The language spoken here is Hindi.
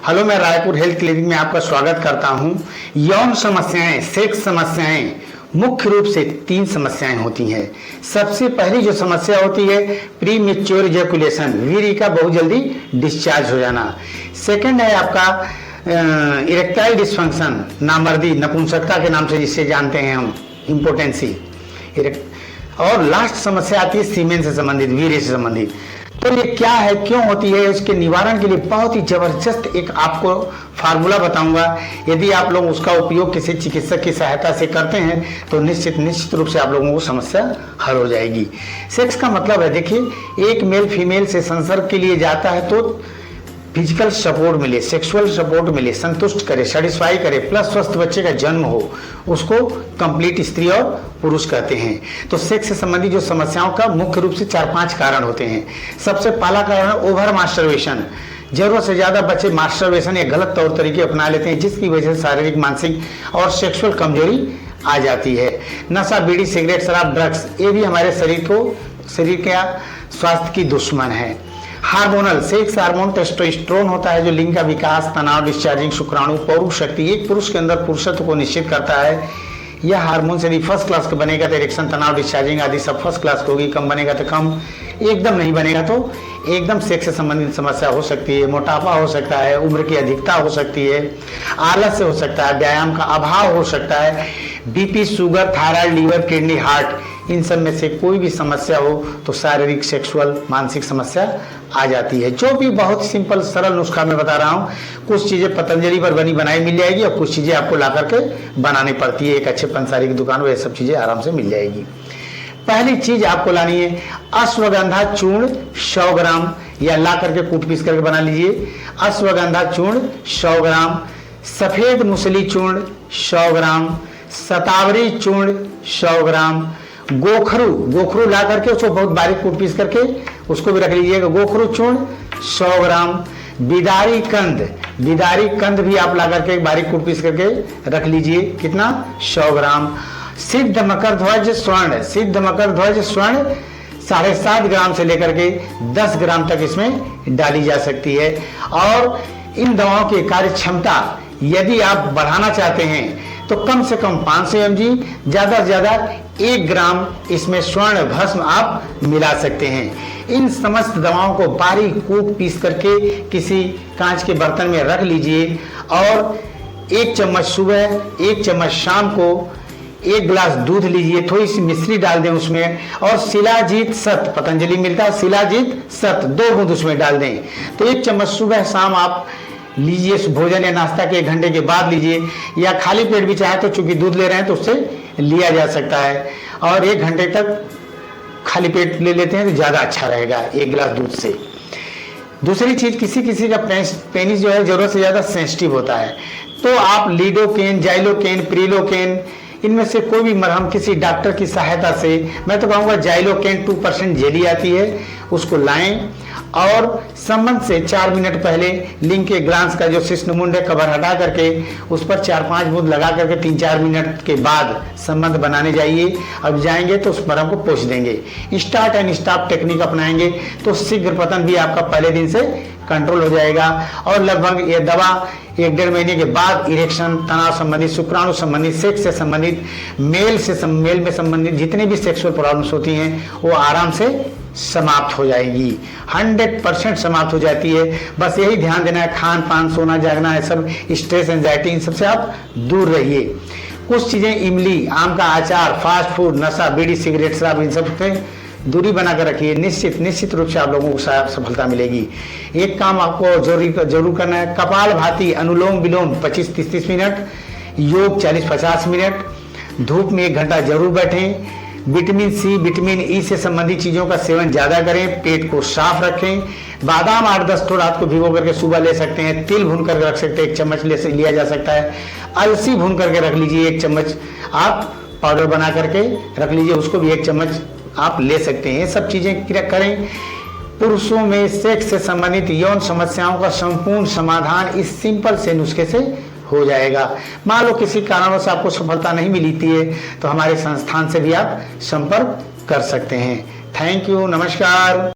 हेलो, मैं रायपुर हेल्थ क्लिनिक में आपका स्वागत करता हूं। यौन समस्याएं, सेक्स समस्याएं मुख्य रूप से 3 समस्याएं होती हैं। सबसे पहली जो समस्या होती है प्री मैच्योर इजैकुलेशन, वीर्य का बहुत जल्दी डिस्चार्ज हो जाना। सेकंड है आपका इरेक्टाइल डिस्फंक्शन, नामर्दी, नपुंसकता के नाम से जिसे जानते हैं हम, इम्पोटेंसी। और लास्ट समस्या आती है सीमेन से संबंधित, वीर्य से संबंधित। तो ये क्या है, क्यों होती है, इसके निवारण के लिए बहुत ही जबरदस्त एक आपको फार्मूला बताऊंगा। यदि आप लोग उसका उपयोग किसी चिकित्सक की सहायता से करते हैं तो निश्चित रूप से आप लोगों को समस्या हल हो जाएगी। सेक्स का मतलब है, देखिए, एक मेल फीमेल से संसर्ग के लिए जाता है तो फिजिकल सपोर्ट मिले, सेक्सुअल सपोर्ट मिले, संतुष्ट करे, सेटिस्फाई करे, प्लस स्वस्थ बच्चे का जन्म हो, उसको कंप्लीट स्त्री और पुरुष कहते हैं। तो सेक्स से संबंधित जो समस्याओं का मुख्य रूप से 4-5 कारण होते हैं। सबसे पहला कारण है ओवर मास्टरबेशन। जरूरत से ज्यादा बच्चे मास्टरबेशन या गलत तौर तरीके अपना लेते हैं, जिसकी वजह से शारीरिक, मानसिक और सेक्सुअल कमजोरी आ जाती है। नशा, बीड़ी, सिगरेट, शराब, ड्रग्स, ये भी हमारे शरीर के स्वास्थ्य की दुश्मन है। हार्मोनल, सेक्स हार्मोन टेस्टोस्टेरोन होता है जो लिंग का विकास, तनाव, डिस्चार्जिंग, शुक्राणु, पौरुष शक्ति, एक पुरुष के अंदर पुरुषत्व को निश्चित करता है। यह हार्मोन से यदि फर्स्ट क्लास का बनेगा तो इरेक्शन, तनाव, डिस्चार्जिंग आदि सब फर्स्ट क्लास होगी। कम बनेगा तो कम, एकदम नहीं बनेगा तो एकदम सेक्स से संबंधित समस्या हो सकती है। मोटापा हो सकता है, उम्र की अधिकता हो सकती है, आलस्य हो सकता है, व्यायाम का अभाव हो सकता है, BP, sugar, thyroid, liver, kidney, heart, इन सब में से कोई भी समस्या हो तो शारीरिक, सेक्सुअल, मानसिक समस्या आ जाती है। जो भी बहुत सिंपल सरल नुस्खा मैं बता रहा हूँ, कुछ चीज़ें पतंजलि पर बनी बनाई मिल जाएगी और कुछ चीज़ें आपको ला करके बनानी पड़ती है। एक अच्छे पंसारी की दुकान में ये सब चीज़ें आराम से मिल जाएगी। पहली चीज आपको लानी है अश्वगंधा चूर्ण 100 ग्राम, या ला करके कूट पीस करके बना लीजिए। अश्वगंधा चूर्ण 100 ग्राम, सफेद मूसली चूर्ण 100 ग्राम, शतावरी चूर्ण 100 ग्राम, गोखरू ला करके उसको बहुत बारीक कूट पीस करके उसको भी रख लीजिएगा, गोखरू चूर्ण 100 ग्राम, बिदारी कंद भी आप ला करके बारीक कूट पीस करके रख लीजिए, कितना, 100 ग्राम। सिद्ध मकर ध्वज स्वर्ण 7.5 ग्राम से लेकर के 10 ग्राम तक इसमें डाली जा सकती है। और इन दवाओं की कार्य क्षमता यदि आप बढ़ाना चाहते हैं तो कम से कम 500 mg, ज्यादा से ज्यादा 1 ग्राम इसमें स्वर्ण भस्म आप मिला सकते हैं। इन समस्त दवाओं को बारीक कूट पीस करके किसी कांच के बर्तन में रख लीजिए और 1 चम्मच सुबह, 1 चम्मच शाम को 1 गिलास दूध लीजिए, थोड़ी सी मिश्री डाल दें उसमें, और शिलाजीत सत, पतंजलि मिलता है शिलाजीत सत, 2 बूंद उसमें डाल दें। तो 1 चम्मच सुबह शाम आप लीजिए, भोजन या नाश्ता के 1 घंटे के बाद लीजिए, या खाली पेट भी चाहे तो चूंकि दूध ले रहे हैं तो उससे लिया जा सकता है। और 1 घंटे तक खाली पेट ले लेते हैं तो ज़्यादा अच्छा रहेगा 1 गिलास दूध से। दूसरी चीज़, किसी का पेनिस जो है ज़रूरत से ज़्यादा सेंसिटिव होता है, तो आप लीडोकेन, जाइलोकेन, प्रिलोकेन, इनमें से कोई भी मरहम किसी डॉक्टर की सहायता से, मैं तो कहूँगा जाइलोकेन 2% जेली आती है, उसको लाएं और संबंध से 4 मिनट पहले लिंग के ग्लांस का जो शिश्नमुंड है कवर हटा करके उस पर 4-5 बूंद लगा करके 3-4 मिनट के बाद संबंध बनाने जाइए। अब जाएंगे तो उस मरहम को पोंछ देंगे, स्टार्ट एंड स्टॉप टेक्निक अपनाएंगे तो शीघ्र पतन भी आपका पहले दिन से कंट्रोल हो जाएगा। और लगभग ये दवा 1-1.5 महीने के बाद इरेक्शन, तनाव संबंधित, शुक्राणु संबंधित, सेक्स से संबंधित, मेल में संबंधित जितनी भी सेक्सुअल प्रॉब्लम्स होती हैं वो आराम से समाप्त हो जाएगी, 100% समाप्त हो जाती है। बस यही ध्यान देना है, खान पान, सोना जागना है, सब स्ट्रेस, एंजाइटी, इन सबसे आप दूर रहिए। कुछ चीज़ें, इमली, आम का अचार, फास्ट फूड, नशा, बीड़ी, सिगरेट, शराब, इन सब से दूरी बना कर रखिए। निश्चित रूप से आप लोगों को सफलता मिलेगी। एक काम आपको जरूर करना है, कपालभाति, अनुलोम विलोम 25-30 मिनट, योग 40-50 मिनट, धूप में 1 घंटा जरूर बैठें। विटामिन सी, विटामिन ई से संबंधित चीज़ों का सेवन ज़्यादा करें, पेट को साफ रखें। बादाम 8-10 तो रात को भिगो करके सुबह ले सकते हैं, तिल भून करके रख सकते हैं, 1 चम्मच लिया जा सकता है। अलसी भून करके रख लीजिए, 1 चम्मच आप पाउडर बना करके रख लीजिए, उसको भी 1 चम्मच आप ले सकते हैं। ये सब चीज़ें करें। पुरुषों में सेक्स से संबंधित यौन समस्याओं का संपूर्ण समाधान इस सिंपल से नुस्खे से हो जाएगा। मान लो किसी कारणवश आपको सफलता नहीं मिलती है तो हमारे संस्थान से भी आप संपर्क कर सकते हैं। थैंक यू, नमस्कार।